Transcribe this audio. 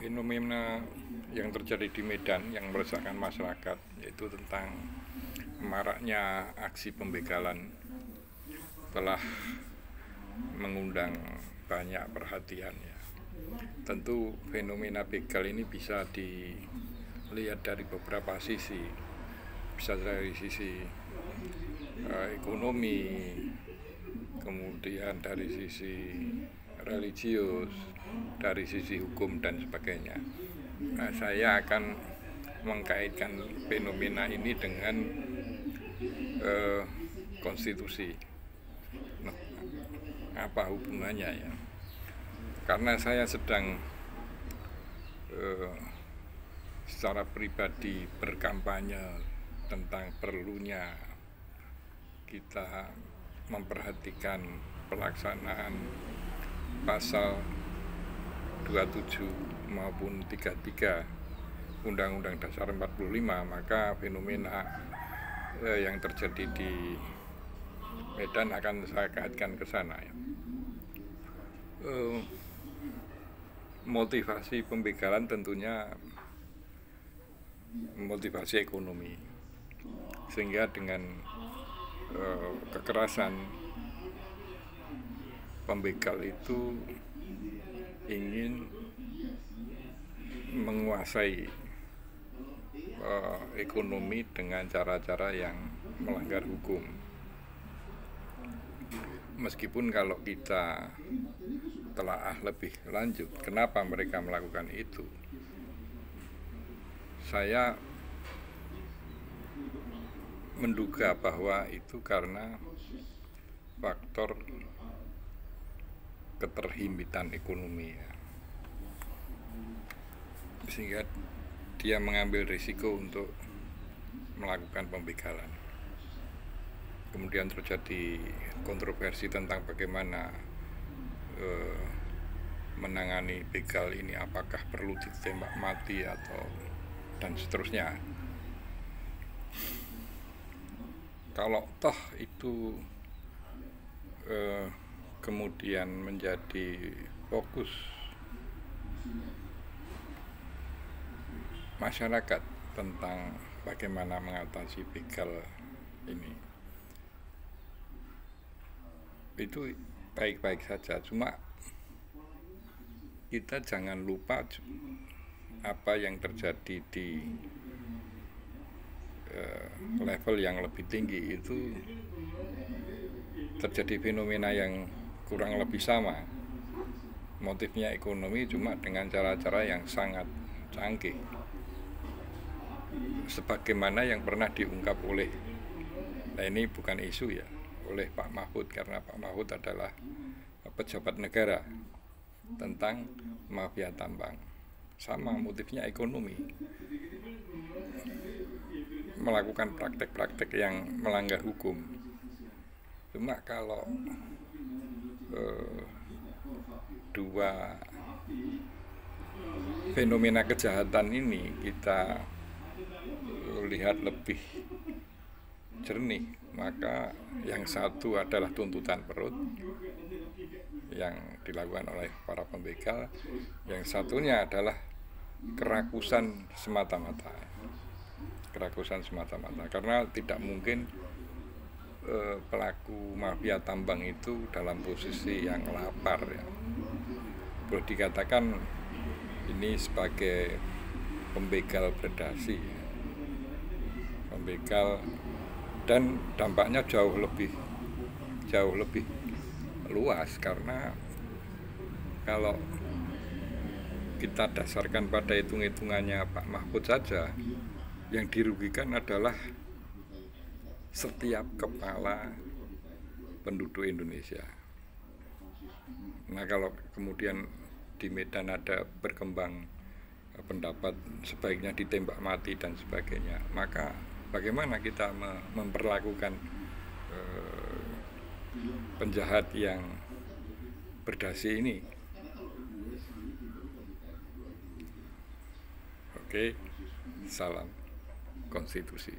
Fenomena yang terjadi di Medan yang meresahkan masyarakat, yaitu tentang maraknya aksi pembegalan, telah mengundang banyak perhatian ya. Tentu fenomena begal ini bisa dilihat dari beberapa sisi, bisa dari sisi ekonomi, kemudian dari sisi religius, dari sisi hukum dan sebagainya. Nah, saya akan mengkaitkan fenomena ini dengan konstitusi. Nah, apa hubungannya ya? Karena saya sedang secara pribadi berkampanye tentang perlunya kita memperhatikan pelaksanaan pasal 27 maupun 33 Undang-Undang Dasar 45, maka fenomena yang terjadi di Medan akan saya kaitkan ke sana ya. Motivasi pembegalan tentunya motivasi ekonomi, sehingga dengan kekerasan pembegal itu ingin menguasai ekonomi dengan cara-cara yang melanggar hukum. Meskipun kalau kita telaah lebih lanjut kenapa mereka melakukan itu, saya menduga bahwa itu karena faktor keterhimpitan ekonomi ya. Sehingga dia mengambil risiko untuk melakukan pembegalan. Kemudian terjadi kontroversi tentang bagaimana menangani begal ini, apakah perlu ditembak mati atau dan seterusnya. Kalau toh itu kemudian menjadi fokus masyarakat tentang bagaimana mengatasi begal ini, itu baik-baik saja. Cuma kita jangan lupa apa yang terjadi di level yang lebih tinggi. Itu terjadi fenomena yang kurang lebih sama, motifnya ekonomi, cuma dengan cara-cara yang sangat canggih, sebagaimana yang pernah diungkap oleh, nah ini bukan isu ya, oleh Pak Mahfud, karena Pak Mahfud adalah pejabat negara, tentang mafia tambang. Sama, motifnya ekonomi, melakukan praktek-praktek yang melanggar hukum. Cuma kalau dua fenomena kejahatan ini kita lihat lebih jernih, maka yang satu adalah tuntutan perut yang dilakukan oleh para pembegal, yang satunya adalah kerakusan semata-mata. Kerakusan semata-mata, karena tidak mungkin pelaku mafia tambang itu dalam posisi yang lapar ya. Boleh dikatakan ini sebagai pembegal predasi, pembegal, dan dampaknya jauh lebih luas, karena kalau kita dasarkan pada hitung-hitungannya Pak Mahfud saja, yang dirugikan adalah setiap kepala penduduk Indonesia. Nah, kalau kemudian di Medan ada berkembang pendapat sebaiknya ditembak mati dan sebagainya, maka bagaimana kita memperlakukan penjahat yang berdasi ini? Oke, salam konstitusi.